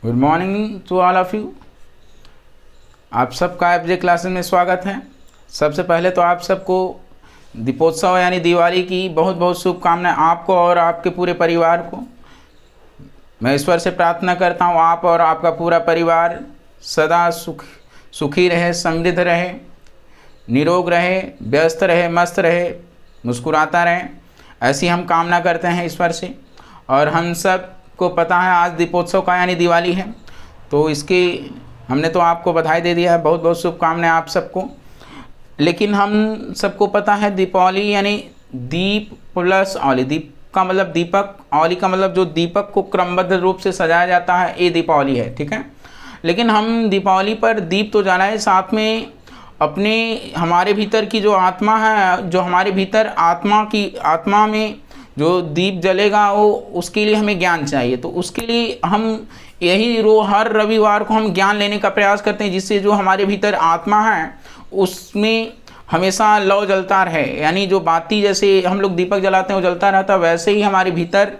Good morning to all of you. आप सबका FJ classes में स्वागत है। सबसे पहले तो आप सबको दीपोत्सव यानी दिवाली की बहुत बहुत शुभकामनाएं आपको और आपके पूरे परिवार को। मैं ईश्वर से प्रार्थना करता हूं आप और आपका पूरा परिवार सदा सुखी रहे, समृद्ध रहे, निरोग रहे, व्यस्त रहे, मस्त रहे, मुस्कुराता रहे, ऐसी हम कामना करते हैं ईश्वर से। और हम सब को पता है आज दीपोत्सव का यानी दिवाली है, तो इसकी हमने तो आपको बधाई दे दिया है, बहुत बहुत शुभकामनाएं आप सबको। लेकिन हम सबको पता है दीपावली यानी दीप प्लस औली, दीप का मतलब दीपक, औली का मतलब जो दीपक को क्रमबद्ध रूप से सजाया जाता है, ये दीपावली है, ठीक है। लेकिन हम दीपावली पर दीप तो जलाएं, साथ में अपने हमारे भीतर की जो आत्मा है, जो हमारे भीतर आत्मा में जो दीप जलेगा वो उसके लिए हमें ज्ञान चाहिए। तो उसके लिए हम हर रविवार को हम ज्ञान लेने का प्रयास करते हैं, जिससे जो हमारे भीतर आत्मा है उसमें हमेशा लौ जलता रहे, यानी जो बाती जैसे हम लोग दीपक जलाते हैं वो जलता रहता, वैसे ही हमारे भीतर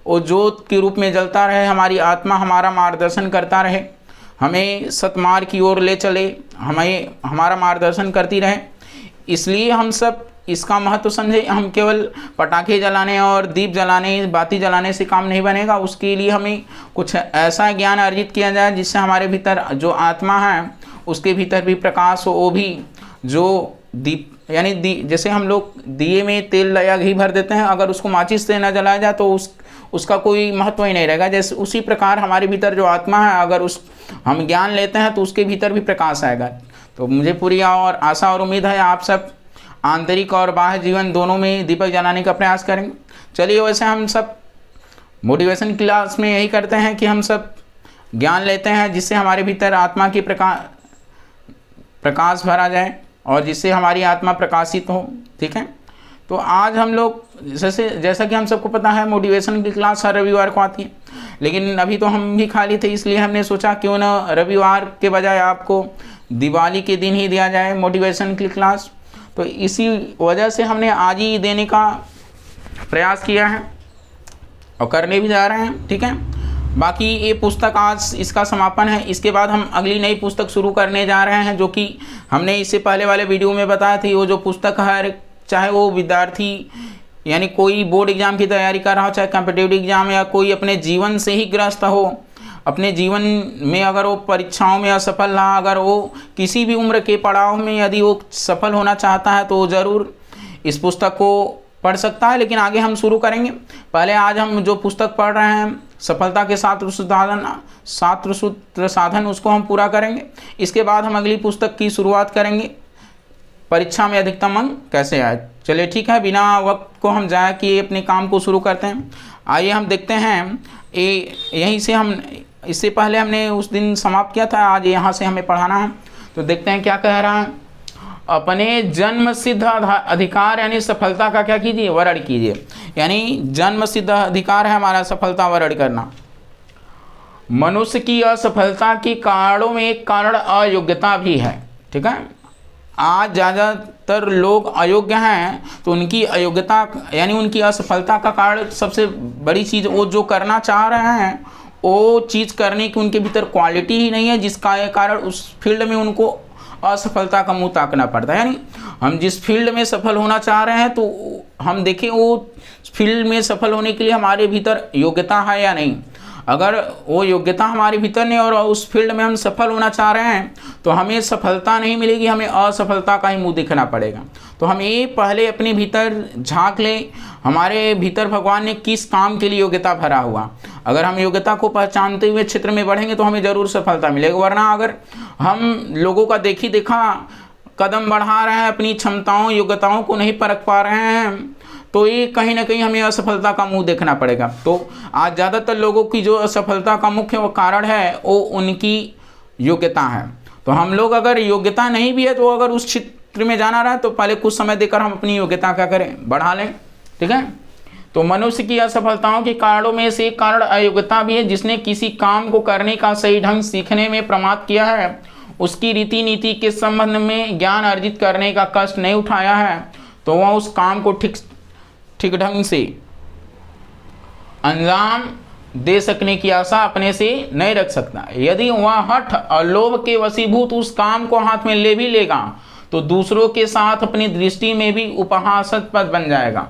वो ज्योत के रूप में जलता रहे। हमारी आत्मा हमारा मार्गदर्शन करता रहे, हमें सतमार्ग की ओर ले चले, हमें हमारा मार्गदर्शन करती रहे। इसलिए हम सब इसका महत्व समझे। हम केवल पटाखे जलाने और दीप जलाने, बाती जलाने से काम नहीं बनेगा। उसके लिए हमें कुछ ऐसा ज्ञान अर्जित किया जाए जिससे हमारे भीतर जो आत्मा है उसके भीतर भी प्रकाश हो। वो भी जो दीप यानी जैसे हम लोग दिए में तेल या घी भर देते हैं, अगर उसको माचिस से न जलाया जाए तो उसका कोई महत्व ही नहीं रहेगा। जैसे उसी प्रकार हमारे भीतर जो आत्मा है, अगर हम ज्ञान लेते हैं तो उसके भीतर भी प्रकाश आएगा। तो मुझे पूरी और आशा और उम्मीद है आप सब आंतरिक और बाह्य जीवन दोनों में दीपक जलाने का प्रयास करेंगे। चलिए, वैसे हम सब मोटिवेशन क्लास में यही करते हैं कि हम सब ज्ञान लेते हैं जिससे हमारे भीतर आत्मा की प्रकाश भरा जाए और जिससे हमारी आत्मा प्रकाशित हो, ठीक है। तो आज हम लोग जैसा कि हम सबको पता है मोटिवेशन की क्लास हर रविवार को आती है, लेकिन अभी तो हम भी खाली थे, इसलिए हमने सोचा क्यों ना रविवार के बजाय आपको दिवाली के दिन ही दिया जाए मोटिवेशन की क्लास। तो इसी वजह से हमने आज ही देने का प्रयास किया है और करने भी जा रहे हैं, ठीक है। बाकी ये पुस्तक आज इसका समापन है। इसके बाद हम अगली नई पुस्तक शुरू करने जा रहे हैं, जो कि हमने इससे पहले वाले वीडियो में बताया थी। वो जो पुस्तक है, चाहे वो विद्यार्थी यानी कोई बोर्ड एग्जाम की तैयारी कर रहा हो, चाहे कॉम्पिटिटिव एग्जाम, या कोई अपने जीवन से ही ग्रस्त हो, अपने जीवन में अगर वो परीक्षाओं में असफल रहा, अगर वो किसी भी उम्र के पड़ाव में यदि वो सफल होना चाहता है तो ज़रूर इस पुस्तक को पढ़ सकता है। लेकिन आगे हम शुरू करेंगे। पहले आज हम जो पुस्तक पढ़ रहे हैं सफलता के 7 सूत्र साधन, उसको हम पूरा करेंगे। इसके बाद हम अगली पुस्तक की शुरुआत करेंगे, परीक्षा में अधिकतम अंक कैसे आए। चलिए ठीक है, बिना वक्त को हम जाया किए अपने काम को शुरू करते हैं। आइए हम देखते हैं यहीं से हम इससे पहले हमने उस दिन समाप्त किया था, आज यहाँ से हमें पढ़ाना है। तो देखते हैं क्या कह रहा है। अपने जन्म सिद्ध अधिकार यानी सफलता का क्या कीजिए, वर्ण कीजिए। यानी जन्म सिद्ध अधिकार है हमारा सफलता वर्ण करना। मनुष्य की असफलता के कारणों में एक कारण अयोग्यता भी है, ठीक है। आज ज़्यादातर लोग अयोग्य हैं, तो उनकी अयोग्यता यानी उनकी असफलता का कारण सबसे बड़ी चीज़, वो जो करना चाह रहे हैं वो चीज़ करने की उनके भीतर क्वालिटी ही नहीं है, जिसका कारण उस फील्ड में उनको असफलता का मुंह ताकना पड़ता है। यानी हम जिस फील्ड में सफल होना चाह रहे हैं तो हम देखें वो फील्ड में सफल होने के लिए हमारे भीतर योग्यता है या नहीं। अगर वो योग्यता हमारे भीतर नहीं और उस फील्ड में हम सफल होना चाह रहे हैं तो हमें सफलता नहीं मिलेगी, हमें असफलता का ही मुंह दिखना पड़ेगा। तो हम ये पहले अपने भीतर झांक लें, हमारे भीतर भगवान ने किस काम के लिए योग्यता भरा हुआ। अगर हम योग्यता को पहचानते हुए क्षेत्र में बढ़ेंगे तो हमें ज़रूर सफलता मिलेगी। वरना अगर हम लोगों का देखा कदम बढ़ा रहे हैं, अपनी क्षमताओं योग्यताओं को नहीं परख पा रहे हैं, तो ये कहीं ना कहीं हमें असफलता का मुंह देखना पड़ेगा। तो आज ज़्यादातर लोगों की जो असफलता का मुख्य कारण है वो उनकी योग्यता है। तो हम लोग अगर योग्यता नहीं भी है तो अगर उस क्षेत्र में जाना रहा तो पहले कुछ समय देकर हम अपनी योग्यता क्या करें, बढ़ा लें, ठीक है। तो मनुष्य की असफलताओं के कारणों में से एक कारण अयोग्यता भी है। जिसने किसी काम को करने का सही ढंग सीखने में प्रमाद किया है, उसकी रीति नीति के संबंध में ज्ञान अर्जित करने का कष्ट नहीं उठाया है, तो वह उस काम को ठीक ढंग से अंजाम दे सकने की आशा अपने से नहीं रख सकता। यदि वह हठ और लोभ के वशीभूत उस काम को हाथ में ले भी लेगा तो दूसरों के साथ अपनी दृष्टि में भी उपहासास्पद बन जाएगा।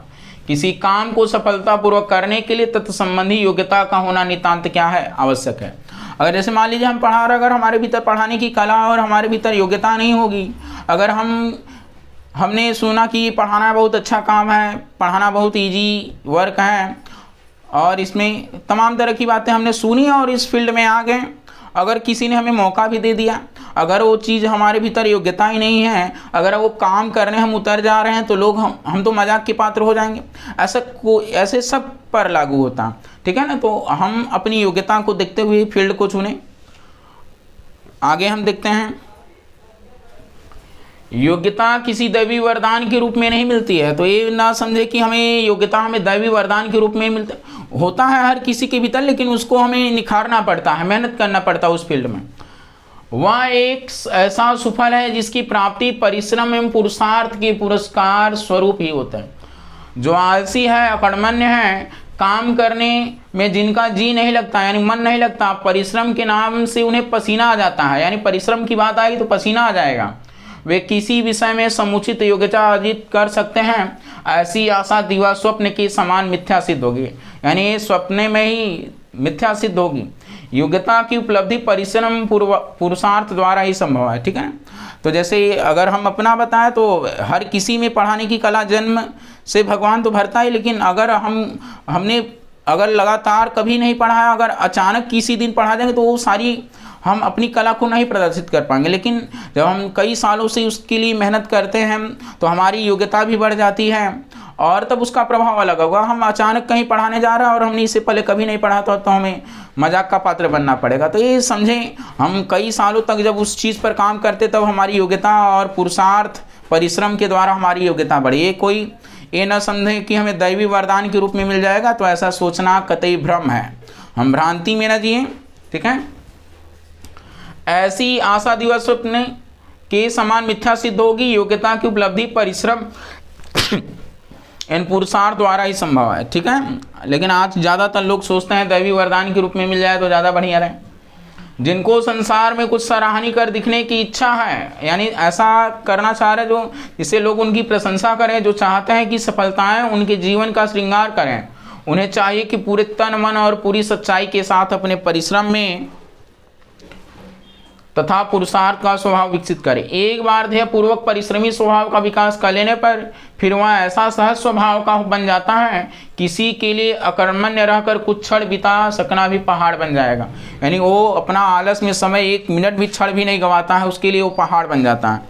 किसी काम को सफलतापूर्वक करने के लिए तत्संबंधी योग्यता का होना नितांत क्या है, आवश्यक है। अगर जैसे मान लीजिए हम पढ़ा रहे, अगर हमारे भीतर पढ़ाने की कला और हमारे भीतर योग्यता नहीं होगी, अगर हमने सुना कि पढ़ाना बहुत अच्छा काम है, पढ़ाना बहुत इजी वर्क है और इसमें तमाम तरह की बातें हमने सुनी और इस फील्ड में आ गए, अगर किसी ने हमें मौका भी दे दिया, अगर वो चीज़ हमारे भीतर योग्यता ही नहीं है, अगर वो काम करने हम उतर जा रहे हैं तो लोग हम तो मजाक के पात्र हो जाएंगे। ऐसे सब पर लागू होता, ठीक है ना। तो हम अपनी योग्यता को देखते हुए फील्ड को चुने। आगे हम देखते हैं, योग्यता किसी दैवी वरदान के रूप में नहीं मिलती है। तो ये ना समझे कि हमें योग्यता हमें दैवी वरदान के रूप में मिलता होता है हर किसी के भीतर, लेकिन उसको हमें निखारना पड़ता है, मेहनत करना पड़ता है उस फील्ड में। वह एक ऐसा सुफल है जिसकी प्राप्ति परिश्रम एवं पुरुषार्थ के पुरस्कार स्वरूप ही होता है। जो आलसी है, अकर्मण्य है, काम करने में जिनका जी नहीं लगता यानी मन नहीं लगता, परिश्रम के नाम से उन्हें पसीना आ जाता है, यानी परिश्रम की बात आएगी तो पसीना आ जाएगा, वे किसी विषय में समुचित योग्यता अर्जित कर सकते हैं। ऐसी आशा दिवा स्वप्न के समान मिथ्या सिद्ध होगी, यानी स्वप्न में ही मिथ्या सिद्ध होगी। योग्यता की उपलब्धि परिश्रम पुरुषार्थ द्वारा ही संभव है, ठीक है। तो जैसे अगर हम अपना बताएं तो हर किसी में पढ़ाने की कला जन्म से भगवान तो भरता है, लेकिन अगर हमने अगर लगातार कभी नहीं पढ़ा है, अगर अचानक किसी दिन पढ़ा देंगे तो वो सारी हम अपनी कला को नहीं प्रदर्शित कर पाएंगे। लेकिन जब हम कई सालों से उसके लिए मेहनत करते हैं तो हमारी योग्यता भी बढ़ जाती है और तब उसका प्रभाव अलग होगा। हम अचानक कहीं पढ़ाने जा रहे हैं और हमने इससे पहले कभी नहीं पढ़ा था तो हमें मजाक का पात्र बनना पड़ेगा। तो ये समझें, हम कई सालों तक जब उस चीज़ पर काम करते तब हमारी योग्यता और पुरुषार्थ परिश्रम के द्वारा हमारी योग्यता बढ़ी। ये न समझें कि हमें दैवी वरदान के रूप में मिल जाएगा, तो ऐसा सोचना कतई भ्रम है। हम भ्रांति में न जिए, ठीक है। ऐसी आशा दिवा स्वप्न के समान मिथ्या सिद्ध होगी। योग्यता की उपलब्धि परिश्रम इन पुरुषार्थ द्वारा ही संभव है, ठीक है। लेकिन आज ज़्यादातर लोग सोचते हैं दैवी वरदान के रूप में मिल जाए तो ज़्यादा बढ़िया रहे। जिनको संसार में कुछ सराहनीय कर दिखने की इच्छा है, यानी ऐसा करना चाह रहे जो जिससे लोग उनकी प्रशंसा करें, जो चाहते हैं कि सफलताएं उनके जीवन का श्रृंगार करें, उन्हें चाहिए कि पूरे तन मन और पूरी सच्चाई के साथ अपने परिश्रम में तथा पुरुषार्थ का स्वभाव विकसित करें। एक बार ध्येय पूर्वक परिश्रमी स्वभाव का विकास कर लेने पर फिर वह ऐसा सहज स्वभाव का बन जाता है, किसी के लिए अकर्मण्य रहकर कुछ क्षण बिता सकना भी पहाड़ बन जाएगा। यानी वो अपना आलस में समय एक मिनट भी क्षण भी नहीं गंवाता है, उसके लिए वो पहाड़ बन जाता है।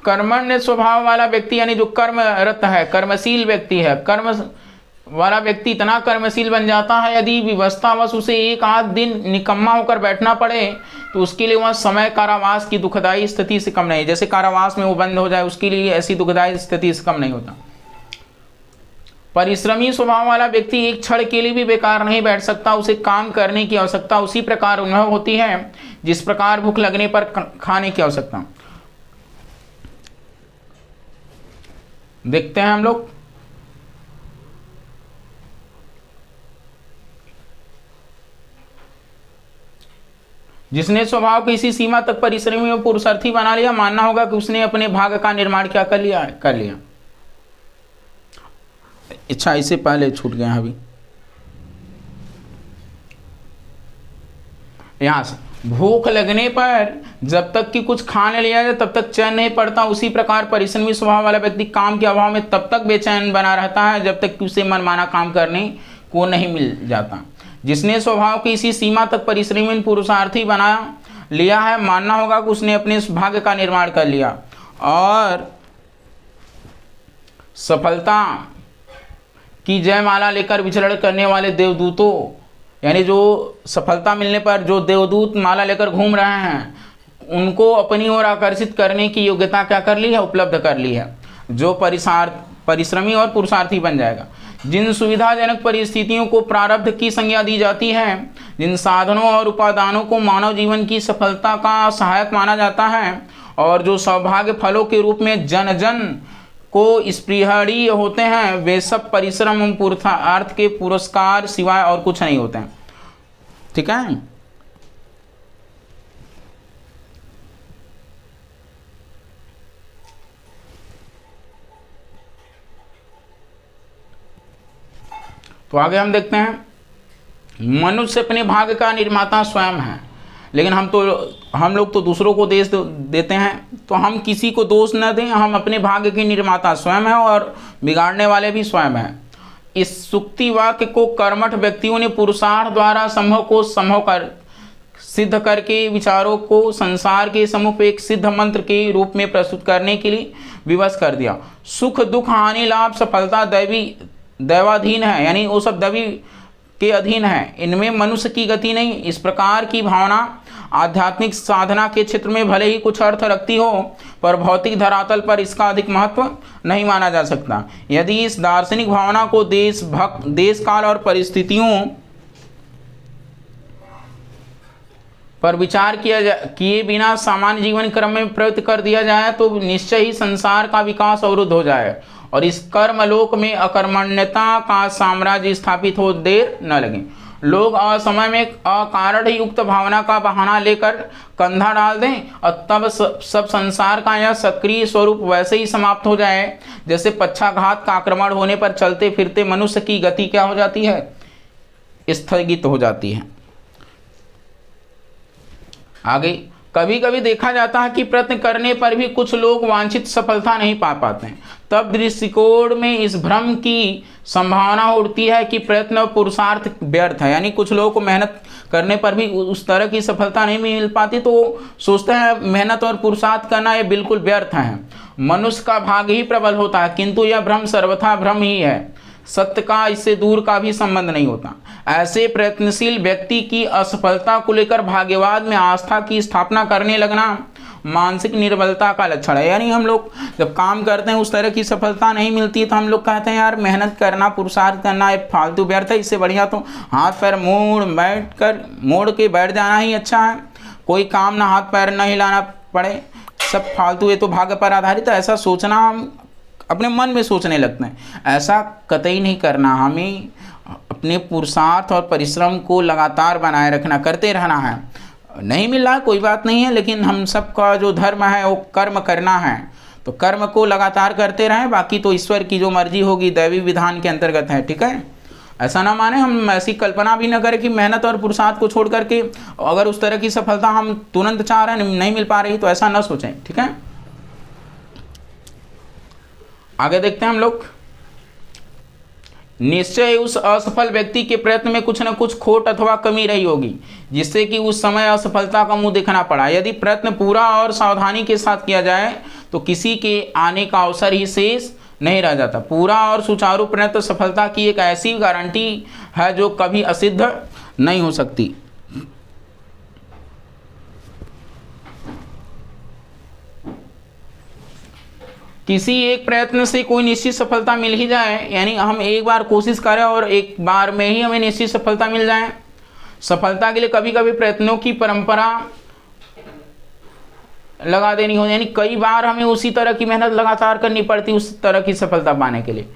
कर्मण्य स्वभाव वाला व्यक्ति यानी जो कर्मरत है, कर्मशील व्यक्ति है, कर्म वाला व्यक्ति इतना कर्मशील बन जाता है, यदि विवस्थावश उसे एक आध दिन निकम्मा होकर बैठना पड़े तो उसके लिए वह समय कारावास की दुखदायी स्थिति से कम नहीं। जैसे कारावास में वो बंद हो जाए, उसके लिए ऐसी दुखदायी स्थिति से कम नहीं होता। परिश्रमी स्वभाव वाला व्यक्ति एक क्षण के लिए भी बेकार नहीं बैठ सकता, उसे काम करने की आवश्यकता उसी प्रकार अनुभव होती है जिस प्रकार भूख लगने पर खाने की आवश्यकता। देखते हैं हम लोग, जिसने स्वभाव को इसी सीमा तक परिश्रमी और पुरुषार्थी बना लिया, मानना होगा कि उसने अपने भाग्य का निर्माण क्या कर लिया। अच्छा, इससे पहले छूट गया अभी, यहां से भूख लगने पर जब तक कि कुछ खा न लिया जाए तब तक चैन नहीं पड़ता, उसी प्रकार परिश्रमी स्वभाव वाला व्यक्ति काम के अभाव में तब तक बेचैन बना रहता है जब तक कि उसे मनमाना काम करने को नहीं मिल जाता। जिसने स्वभाव की इसी सीमा तक परिश्रमी पुरुषार्थी बना लिया है, मानना होगा कि उसने अपने भाग्य का निर्माण कर लिया और सफलता की जयमाला लेकर विचरण करने वाले देवदूतों, यानी जो सफलता मिलने पर जो देवदूत माला लेकर घूम रहे हैं, उनको अपनी ओर आकर्षित करने की योग्यता क्या कर ली है, उपलब्ध कर ली है, जो परिश्रमी और पुरुषार्थी बन जाएगा। जिन सुविधाजनक परिस्थितियों को प्रारब्ध की संज्ञा दी जाती है, जिन साधनों और उपादानों को मानव जीवन की सफलता का सहायक माना जाता है और जो सौभाग्य फलों के रूप में जन जन को स्पृहणीय होते हैं वे सब परिश्रम एवं पुरुषार्थ के पुरस्कार सिवाय और कुछ नहीं होते हैं। ठीक है। तो आगे हम देखते हैं, मनुष्य अपने भाग्य का निर्माता स्वयं है, लेकिन हम लोग तो दूसरों को दोष देते हैं। तो हम किसी को दोष न दें, हम अपने भाग्य के निर्माता स्वयं हैं और बिगाड़ने वाले भी स्वयं हैं। इस सूक्ति वाक्य को कर्मठ व्यक्तियों ने पुरुषार्थ द्वारा संभव को संभव कर सिद्ध करके विचारों को संसार के समूह पे एक सिद्ध मंत्र के रूप में प्रस्तुत करने के लिए विवश कर दिया। सुख दुख हानि लाभ सफलता दैवाधीन है, यानी वो सब दैवी के अधीन है, इनमें मनुष्य की गति नहीं। इस प्रकार की भावना आध्यात्मिक साधना के क्षेत्र में भले ही कुछ अर्थ रखती हो, पर भौतिक धरातल पर इसका अधिक महत्व नहीं माना जा सकता। यदि इस दार्शनिक भावना को देश काल और परिस्थितियों पर विचार किए बिना सामान्य जीवन क्रम में प्रवृत्त कर दिया जाए तो निश्चय ही संसार का विकास अवरुद्ध हो जाए और इस कर्मलोक में अकर्मण्यता का साम्राज्य स्थापित हो देर न लगे। लोग असमय में अकारण युक्त भावना का बहाना लेकर कंधा डाल दें और तब सब संसार का यह सक्रिय स्वरूप वैसे ही समाप्त हो जाए जैसे पक्षाघात का आक्रमण होने पर चलते फिरते मनुष्य की गति क्या हो जाती है, स्थगित हो जाती है। आगे कभी कभी देखा जाता है कि प्रयत्न करने पर भी कुछ लोग वांछित सफलता नहीं पा पाते हैं। तब दृष्टिकोण में इस भ्रम की संभावना उठती है कि प्रयत्न और पुरुषार्थ व्यर्थ है, यानी कुछ लोगों को मेहनत करने पर भी उस तरह की सफलता नहीं मिल पाती तो वो सोचते हैं मेहनत और पुरुषार्थ करना ये बिल्कुल व्यर्थ है। मनुष्य का भाग्य ही प्रबल होता है, किंतु यह भ्रम सर्वथा भ्रम ही है, सत्य का इससे दूर का भी संबंध नहीं होता। ऐसे प्रयत्नशील व्यक्ति की असफलता को लेकर भाग्यवाद में आस्था की स्थापना करने लगना मानसिक निर्बलता का लक्षण है। यानी हम लोग जब काम करते हैं उस तरह की सफलता नहीं मिलती तो हम लोग कहते हैं यार मेहनत करना पुरुषार्थ करना एक फालतू व्यर्थ है, इससे बढ़िया तो हाथ पैर मोड़ के बैठ जाना ही अच्छा है, कोई काम ना हाथ पैर न हिलाना पड़े, सब फालतू, ये तो भाग्य पर आधारित है। ऐसा सोचना हम अपने मन में सोचने लगते हैं। ऐसा कतई नहीं करना, हमें अपने पुरुषार्थ और परिश्रम को लगातार बनाए रखना, करते रहना है। नहीं मिल रहा कोई बात नहीं है, लेकिन हम सबका जो धर्म है वो कर्म करना है, तो कर्म को लगातार करते रहें, बाकी तो ईश्वर की जो मर्जी होगी दैवी विधान के अंतर्गत है। ठीक है, ऐसा ना माने, हम ऐसी कल्पना भी न करें कि मेहनत और पुरुषार्थ को छोड़ करके अगर उस तरह की सफलता हम तुरंत चाह रहे हैं नहीं मिल पा रही तो ऐसा न सोचें। ठीक है, आगे देखते हैं हम लोग। निश्चय उस असफल व्यक्ति के प्रयत्न में कुछ न कुछ खोट अथवा कमी रही होगी जिससे कि उस समय असफलता का मुंह देखना पड़ा। यदि प्रयत्न पूरा और सावधानी के साथ किया जाए तो किसी के आने का अवसर ही शेष नहीं रह जाता। पूरा और सुचारू प्रयत्न सफलता की एक ऐसी गारंटी है जो कभी असिद्ध नहीं हो सकती। किसी एक प्रयत्न से कोई निश्चित सफलता मिल ही जाए, यानी हम एक बार कोशिश करें और एक बार में ही हमें निश्चित सफलता मिल जाए, सफलता के लिए कभी कभी प्रयत्नों की परंपरा लगा देनी हो, यानी कई बार हमें उसी तरह की मेहनत लगातार करनी पड़ती उस तरह की सफलता पाने के लिए।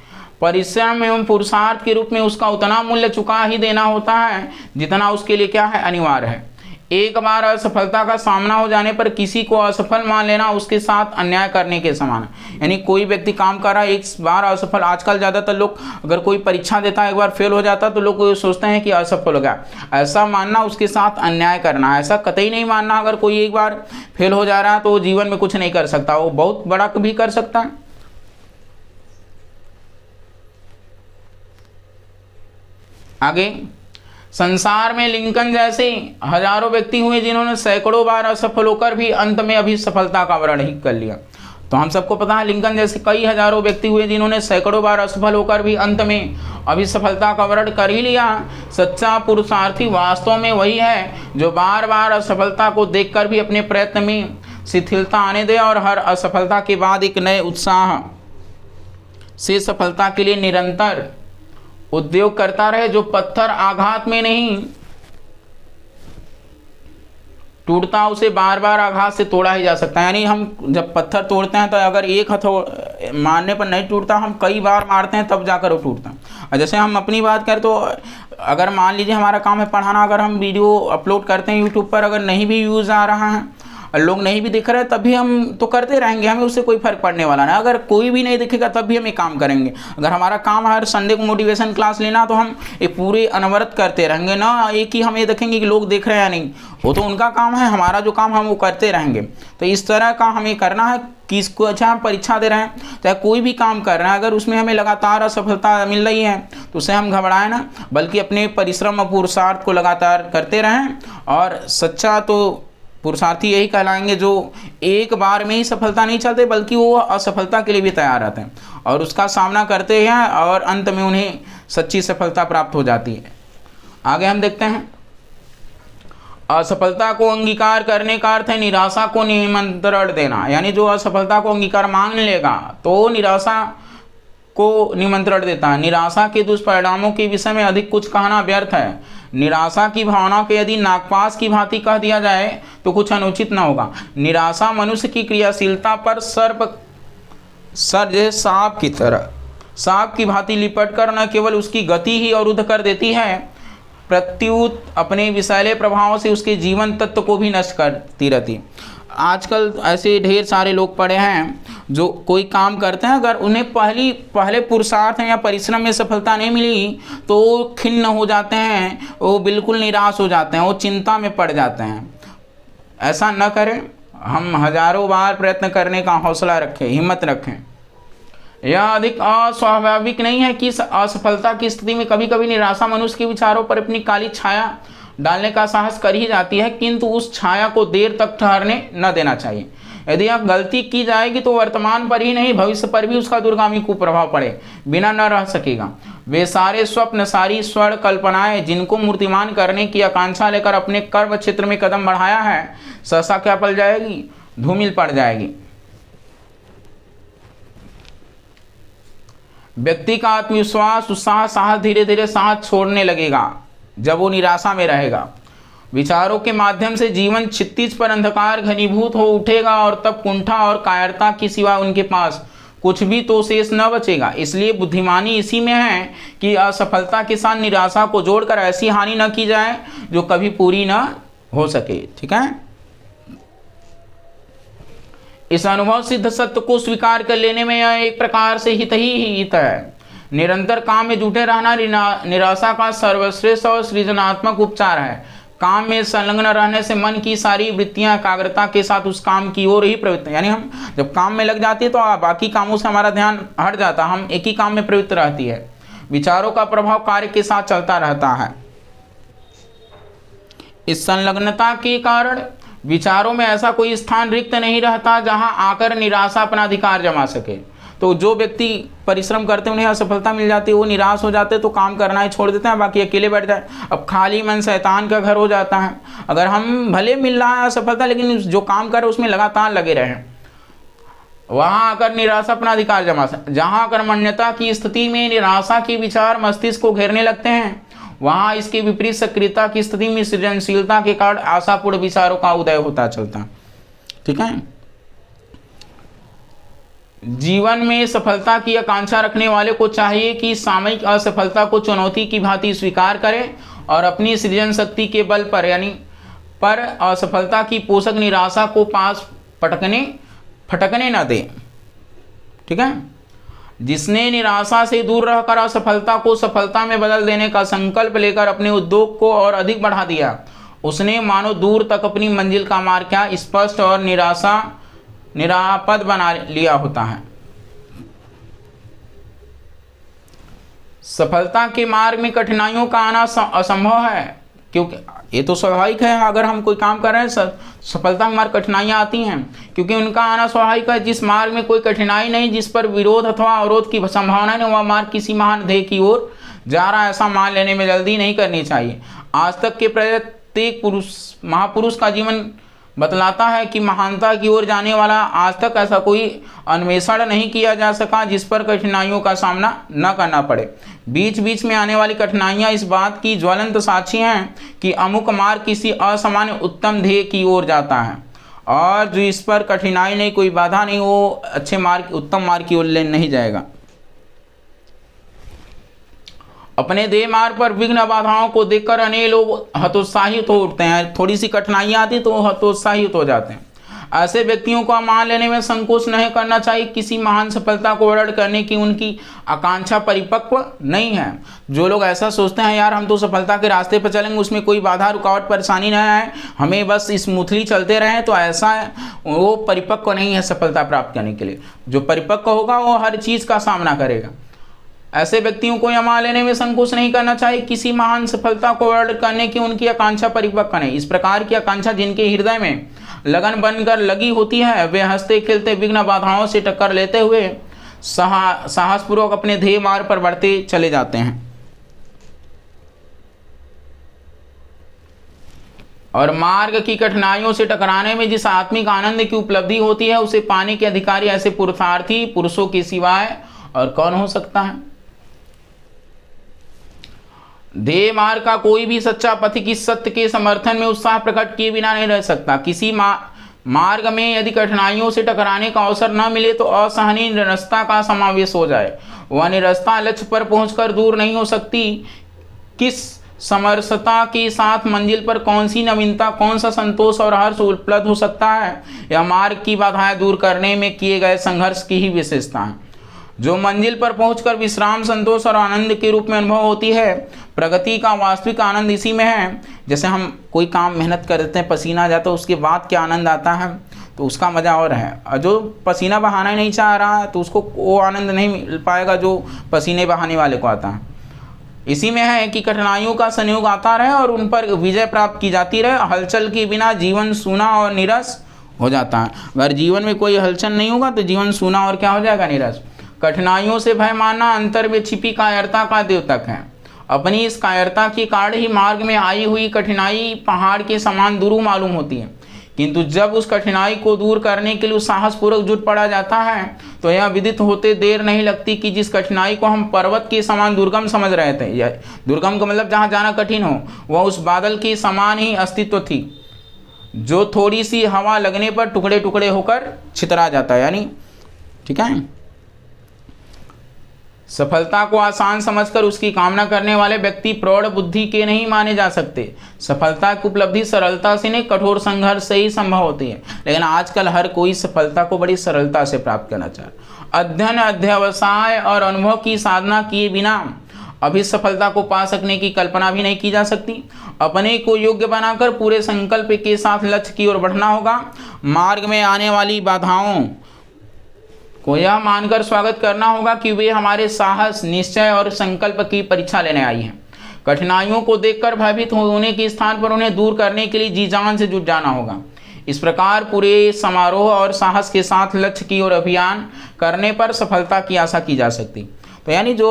परिश्रम एवं पुरुषार्थ के रूप में उसका उतना मूल्य चुका ही देना होता है जितना उसके लिए क्या है, अनिवार्य है। एक बार असफलता का सामना हो जाने पर किसी को असफल मान लेना उसके साथ अन्याय करने के समान है। यानी कोई व्यक्ति काम कर रहा है, एक बार असफल, आजकल ज़्यादातर लोग अगर कोई परीक्षा देता है एक बार फेल हो जाता है तो लोग सोचते हैं कि असफल हो गया, ऐसा मानना उसके साथ अन्याय करना। ऐसा कतई नहीं मानना। अगर कोई एक बार फेल हो जा रहा है तो वो जीवन में कुछ नहीं कर सकता, वो बहुत बड़ा भी कर सकता है। आगे, संसार में लिंकन जैसे हजारों व्यक्ति हुए जिन्होंने सैकड़ों बार असफल होकर भी अंत में अभी सफलता का वर्ण ही कर लिया। तो हम सबको पता है लिंकन जैसे कई हजारों व्यक्ति हुए जिन्होंने सैकड़ों बार असफल होकर भी अंत में अभी सफलता का वर्ण कर ही लिया। सच्चा पुरुषार्थी वास्तव में वही है जो बार बार असफलता को देखकर भी अपने प्रयत्न में शिथिलता आने दे और हर असफलता के बाद एक नए उत्साह से सफलता के लिए निरंतर उद्योग करता रहे, जो पत्थर आघात में नहीं टूटता उसे बार बार आघात से तोड़ा ही जा सकता है। यानी हम जब पत्थर तोड़ते हैं तो अगर एक हथौड़ा मारने पर नहीं टूटता, हम कई बार मारते हैं तब जाकर वो टूटता है। और जैसे हम अपनी बात करें तो अगर मान लीजिए हमारा काम है पढ़ाना, अगर हम वीडियो अपलोड करते हैं यूट्यूब पर, अगर नहीं भी व्यूज़ आ रहा है और लोग नहीं भी दिख रहे तब भी हम तो करते रहेंगे, हमें उससे कोई फ़र्क पड़ने वाला नहीं। अगर कोई भी नहीं दिखेगा तब भी हम ये काम करेंगे। अगर हमारा काम हर संडे को मोटिवेशन क्लास लेना तो हम ये पूरे अनवरत करते रहेंगे ना, एक ही हम ये देखेंगे कि लोग देख रहे हैं या नहीं। वो तो उनका काम है, हमारा जो काम हम वो करते रहेंगे। तो इस तरह का हमें करना है कि इसको अच्छा हम परीक्षा दे रहे हैं, चाहे कोई भी काम कर रहे हैं, अगर उसमें हमें लगातार असफलता मिल रही है तो उससे हम घबराएं ना, बल्कि अपने परिश्रम और पुरुषार्थ को लगातार करते रहें। और सच्चा तो पुरुषार्थी यही कहलाएंगे जो एक बार में ही सफलता नहीं चाहते, बल्कि वो असफलता के लिए भी तैयार रहते हैं और उसका सामना करते हैं और अंत में उन्हें सच्ची सफलता प्राप्त हो जाती है। आगे हम देखते हैं, असफलता को अंगीकार करने का अर्थ है निराशा को निमंत्रण देना। यानी जो असफलता को अंगीकार मान लेगा तो निराशा को निमंत्रण देता है। निराशा के दुष्परिणामों के विषय में अधिक कुछ कहना व्यर्थ है। निराशा की भावना को यदि नागपाश की भांति कह दिया जाए तो कुछ अनुचित न होगा। निराशा मनुष्य की क्रियाशीलता पर सांप की तरह, सांप की भांति लिपट कर न केवल उसकी गति ही अवरुद्ध कर देती है, प्रत्युत अपने विषैले प्रभावों से उसके जीवन तत्व को भी नष्ट करती रहती है। आजकल ऐसे ढेर सारे लोग पड़े हैं जो कोई काम करते हैं, अगर उन्हें पहले पुरुषार्थ या परिश्रम में सफलता नहीं मिली तो वो खिन्न हो जाते हैं, वो बिल्कुल निराश हो जाते हैं, वो चिंता में पड़ जाते हैं। ऐसा न करें, हम हजारों बार प्रयत्न करने का हौसला रखें, हिम्मत रखें। यह अधिक अस्वाभाविक नहीं है कि असफलता की स्थिति में कभी कभी निराशा मनुष्य के विचारों पर अपनी काली छाया डालने का साहस कर ही जाती है, किंतु उस छाया को देर तक ठहरने न देना चाहिए। यदि आप गलती की जाएगी तो वर्तमान पर ही नहीं भविष्य पर भी उसका दूरगामी कुप्रभाव पड़े बिना न रह सकेगा। वे सारे स्वप्न, सारी स्वर्ण कल्पनाएं जिनको मूर्तिमान करने की आकांक्षा लेकर अपने कर्म क्षेत्र में कदम बढ़ाया है, सहसा क्या पल जाएगी, धूमिल पड़ जाएगी। व्यक्ति का आत्मविश्वास, उत्साह, साहस धीरे धीरे साथ छोड़ने लगेगा जब वो निराशा में रहेगा। विचारों के माध्यम से जीवन क्षितिज पर अंधकार घनीभूत हो उठेगा और तब कुंठा और कायरता की सिवा उनके पास कुछ भी तो शेष न बचेगा। इसलिए बुद्धिमानी इसी में है कि असफलता के साथ निराशा को जोड़कर ऐसी हानि न की जाए जो कभी पूरी न हो सके। ठीक है, इस अनुभव सिद्ध सत्य को स्वीकार कर लेने में यह एक प्रकार से हित ही हित है। निरंतर काम में जुटे रहना निराशा का सर्वश्रेष्ठ और सृजनात्मक उपचार है। काम में संलग्न रहने से मन की सारी वृत्तियां एकाग्रता के साथ उस काम की ओर ही प्रवृत्त, यानी हम जब काम में लग जाती है तो बाकी कामों से हमारा ध्यान हट जाता, हम एक ही काम में प्रवृत्त रहती है। विचारों का प्रभाव कार्य के साथ चलता रहता है। इस संलग्नता के कारण विचारों में ऐसा कोई स्थान रिक्त नहीं रहता जहां आकर निराशा अपना अधिकार जमा सके। तो जो व्यक्ति परिश्रम करते हैं उन्हें असफलता मिल जाती है, वो निराश हो जाते हैं तो काम करना ही छोड़ देते हैं, बाकी अकेले बैठ जाए। अब खाली मन शैतान का घर हो जाता है। अगर हम भले मिल रहा है असफलता, लेकिन जो काम कर रहे उसमें लगातार लगे रहें, वहां आकर निराशा अपना अधिकार जमा सके। जहां कर्मण्यता की स्थिति में निराशा के विचार मस्तिष्क को घेरने लगते हैं, वहां इसके विपरीत सक्रियता की स्थिति में सृजनशीलता के कारण आशापूर्ण विचारों का उदय होता चलता। ठीक है, जीवन में सफलता की आकांक्षा रखने वाले को चाहिए कि सामयिक असफलता को चुनौती की भांति स्वीकार करे और अपनी सृजन शक्ति के बल पर पर असफलता की पोषक निराशा को पास फटकने न दे। ठीक है, जिसने निराशा से दूर रहकर असफलता को सफलता में बदल देने का संकल्प लेकर अपने उद्योग को और अधिक बढ़ा दिया, उसने मानो दूर तक अपनी मंजिल का मार्ग क्या स्पष्ट और निरापद बना लिया होता है। सफलता के मार्ग में कठिनाइयों का आना असंभव है, क्योंकि ये तो स्वाभाविक है। अगर हम कोई काम कर रहे हैं सफलता के मार्ग कठिनाइयाँ आती हैं, क्योंकि उनका आना स्वाभाविक है। जिस मार्ग में कोई कठिनाई नहीं, जिस पर विरोध अथवा अवरोध की संभावना नहीं, वह मार्ग किसी महान ध्येय की ओर जा रहा है, ऐसा मान लेने में जल्दी नहीं करनी चाहिए। आज तक के प्रत्येक महापुरुष का जीवन बतलाता है कि महानता की ओर जाने वाला आज तक ऐसा कोई अन्वेषण नहीं किया जा सका जिस पर कठिनाइयों का सामना न करना पड़े। बीच बीच में आने वाली कठिनाइयां इस बात की ज्वलंत साक्षी हैं कि अमुक मार्ग किसी असामान्य उत्तम ध्येय की ओर जाता है, और जो इस पर कठिनाई नहीं, कोई बाधा नहीं, वो अच्छे मार्ग, उत्तम मार्ग की ओर नहीं जाएगा। अपने देह मार्ग पर विघ्न बाधाओं को देखकर अनेक लोग हतोत्साहित हो उठते हैं। थोड़ी सी कठिनाइयां आती तो हतोत्साहित हो जाते हैं। ऐसे व्यक्तियों को मान लेने में संकोच नहीं करना चाहिए। किसी महान सफलता को वर्ण करने की उनकी आकांक्षा परिपक्व नहीं है। जो लोग ऐसा सोचते हैं, यार हम तो सफलता के रास्ते पर चलेंगे, उसमें कोई बाधा रुकावट परेशानी न आए, हमें बस स्मूथली चलते रहें, तो ऐसा वो परिपक्व नहीं है सफलता प्राप्त करने के लिए। जो परिपक्व होगा वो हर चीज़ का सामना करेगा। ऐसे व्यक्तियों को यह मान लेने में संकोच नहीं करना चाहिए किसी महान सफलता को वर्ण करने की उनकी आकांक्षा परिपक्व नहीं। इस प्रकार की आकांक्षा जिनके हृदय में लगन बनकर लगी होती है, वे हंसते खेलते विघ्न बाधाओं से टक्कर लेते हुए साहसपूर्वक अपने ध्येय मार्ग पर बढ़ते चले जाते हैं। और मार्ग की कठिनाइयों से टकराने में जिस आत्मिक आनंद की उपलब्धि होती है, उसे पाने के अधिकारी ऐसे पुरुषार्थी पुरुषों के सिवाय और कौन हो सकता है। ध्येय मार्ग का कोई भी सच्चा पथिक इस सत्य के समर्थन में उत्साह प्रकट किए बिना नहीं रह सकता। किसी मार्ग में यदि कठिनाइयों से टकराने का अवसर न मिले तो असहनीय निरस्ता का समावेश हो जाए। वह निरस्ता लक्ष्य पर पहुंचकर दूर नहीं हो सकती। किस समरसता के साथ मंजिल पर कौन सी नवीनता, कौन सा संतोष और हर्ष उपलब्ध हो सकता है, यह मार्ग की बाधाएं दूर करने में किए गए संघर्ष की ही विशेषता है। जो मंजिल पर पहुंचकर विश्राम, संतोष और आनंद के रूप में अनुभव होती है, प्रगति का वास्तविक आनंद इसी में है। जैसे हम कोई काम मेहनत करते हैं, पसीना आ जाता है, उसके बाद क्या आनंद आता है, तो उसका मज़ा और है। और जो पसीना बहाना ही नहीं चाह रहा है तो उसको वो आनंद नहीं मिल पाएगा जो पसीने बहाने वाले को आता है। इसी में है कि कठिनाइयों का संयोग आता रहे और उन पर विजय प्राप्त की जाती रहे। हलचल के बिना जीवन सूना और निरस हो जाता है। अगर जीवन में कोई हलचल नहीं होगा तो जीवन सूना और क्या हो जाएगा, निरस। कठिनाइयों से भय मानना अंतर में छिपी कायरता का द्योतक है। अपनी इस कायरता के कारण ही मार्ग में आई हुई कठिनाई पहाड़ के समान दूर मालूम होती है, किंतु जब उस कठिनाई को दूर करने के लिए साहसपूर्वक जुट पड़ा जाता है तो यह विदित होते देर नहीं लगती कि जिस कठिनाई को हम पर्वत के समान दुर्गम समझ रहे थे, या दुर्गम का मतलब जहाँ जाना कठिन हो, वह उस बादल के समान ही अस्तित्व थी जो थोड़ी सी हवा लगने पर टुकड़े टुकड़े होकर छितरा जाता है। यानी ठीक है, सफलता को आसान समझकर उसकी कामना करने वाले व्यक्ति प्रौढ़ बुद्धि के नहीं माने जा सकते। सफलता की उपलब्धि सरलता से नहीं, कठोर संघर्ष से ही संभव होती है। लेकिन आजकल हर कोई सफलता को बड़ी सरलता से प्राप्त करना चाहे। अध्ययन, अध्यवसाय और अनुभव की साधना किए बिना अभी सफलता को पा सकने की कल्पना भी नहीं की जा सकती। अपने को योग्य बनाकर पूरे संकल्प के साथ लक्ष्य की ओर बढ़ना होगा। मार्ग में आने वाली बाधाओं को यह मानकर स्वागत करना होगा कि वे हमारे साहस, निश्चय और संकल्प की परीक्षा लेने आई हैं। कठिनाइयों को देखकर भयभीत होने के स्थान पर उन्हें दूर करने के लिए जी जान से जुट जाना होगा। इस प्रकार पूरे समारोह और साहस के साथ लक्ष्य की ओर अभियान करने पर सफलता की आशा की जा सकती। तो यानी जो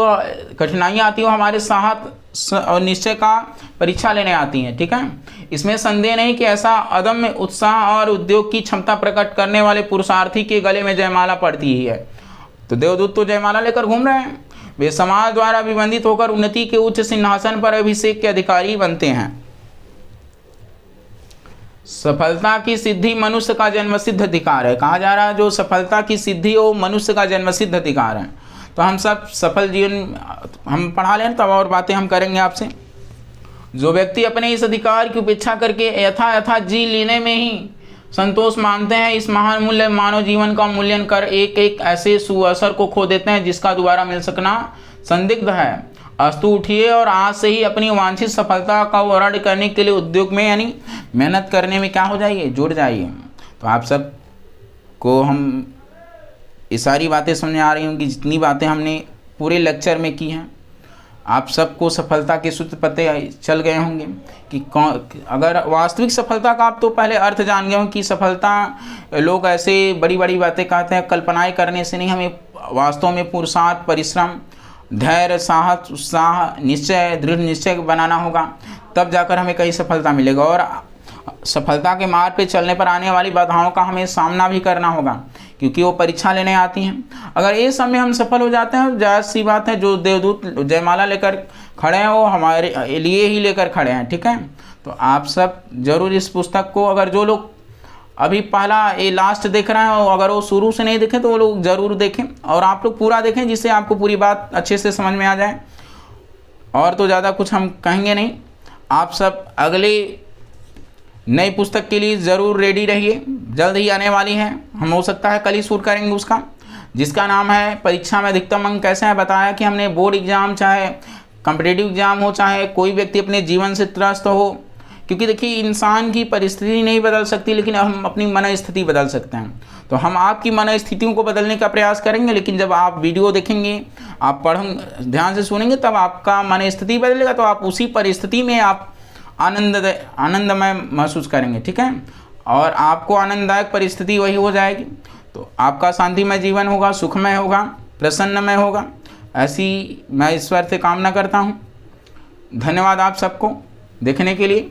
कठिनाइयाँ आती हैं वो हमारे साहस और निश्चय का परीक्षा लेने आती हैं। ठीक है, इसमें संदेह नहीं कि ऐसा अदम्य उत्साह और उद्योग की क्षमता प्रकट करने वाले पुरुषार्थी के गले में जयमाला पड़ती ही है। तो देवदूत तो जयमाला लेकर घूम रहे हैं। वे समाज द्वारा अभिवंदित होकर उन्नति के उच्च सिंहासन पर अभिषेक के अधिकारी बनते हैं। सफलता की सिद्धि मनुष्य का जन्मसिद्ध अधिकार है। कहा जा रहा है जो सफलता की सिद्धि वो मनुष्य का जन्मसिद्ध अधिकार है। तो हम सब सफल जीवन हम पढ़ा लें, तब और बातें हम करेंगे आपसे। जो व्यक्ति अपने इस अधिकार की उपेक्षा करके यथा जी लेने में ही संतोष मानते हैं, इस महान मूल्य मानव जीवन का मूल्यांकन कर एक एक ऐसे सुअवसर को खो देते हैं जिसका दोबारा मिल सकना संदिग्ध है। अस्तु उठिए और आज से ही अपनी वांछित सफलता का वर्ण करने के लिए उद्योग में यानी मेहनत करने में क्या हो जाइए, जुड़ जाइए। तो आप सब को हम ये सारी बातें समझ आ रही होंगी, जितनी बातें हमने पूरे लेक्चर में की हैं। आप सबको सफलता के सूत्र पते चल गए होंगे कि अगर वास्तविक सफलता का आप तो पहले अर्थ जान गए हो कि सफलता लोग ऐसे बड़ी बड़ी बातें कहते हैं कल्पनाएं करने से नहीं, हमें वास्तव में पुरुषार्थ, परिश्रम, धैर्य, साहस, उत्साह, निश्चय, दृढ़ निश्चय बनाना होगा, तब जाकर हमें कहीं सफलता मिलेगा। सफलता के मार्ग पे चलने पर आने वाली बाधाओं का हमें सामना भी करना होगा, क्योंकि वो परीक्षा लेने आती हैं। अगर ये समय हम सफल हो जाते हैं, जायज़ सी बात है, जो देवदूत जयमाला लेकर खड़े हैं वो हमारे लिए ही लेकर खड़े हैं। ठीक है, तो आप सब जरूर इस पुस्तक को, अगर जो लोग अभी पहला ये लास्ट देख रहे हैं और अगर वो शुरू से नहीं देखें तो वो लोग ज़रूर देखें, और आप लोग पूरा देखें, जिससे आपको पूरी बात अच्छे से समझ में आ जाए। और तो ज़्यादा कुछ हम कहेंगे नहीं। आप सब अगले नई पुस्तक के लिए ज़रूर रेडी रहिए, जल्द ही आने वाली है। हम हो सकता है कल ही शूट करेंगे उसका, जिसका नाम है परीक्षा में अधिकतम अंक कैसे हैं। बताया कि हमने बोर्ड एग्ज़ाम, चाहे कॉम्पिटिटिव एग्ज़ाम हो, चाहे कोई व्यक्ति अपने जीवन से त्रस्त हो, क्योंकि देखिए इंसान की परिस्थिति नहीं बदल सकती, लेकिन हम अपनी मन स्थिति बदल सकते हैं। तो हम आपकी मन स्थितियों को बदलने का प्रयास करेंगे, लेकिन जब आप वीडियो देखेंगे, आप ध्यान से सुनेंगे, तब आपका मन स्थिति बदलेगा, तो आप उसी परिस्थिति में आप आनंदमय महसूस करेंगे। ठीक है, और आपको आनंददायक परिस्थिति वही हो जाएगी, तो आपका शांतिमय जीवन होगा, सुखमय होगा, प्रसन्नमय होगा। ऐसी मैं ईश्वर से कामना करता हूँ। धन्यवाद आप सबको देखने के लिए।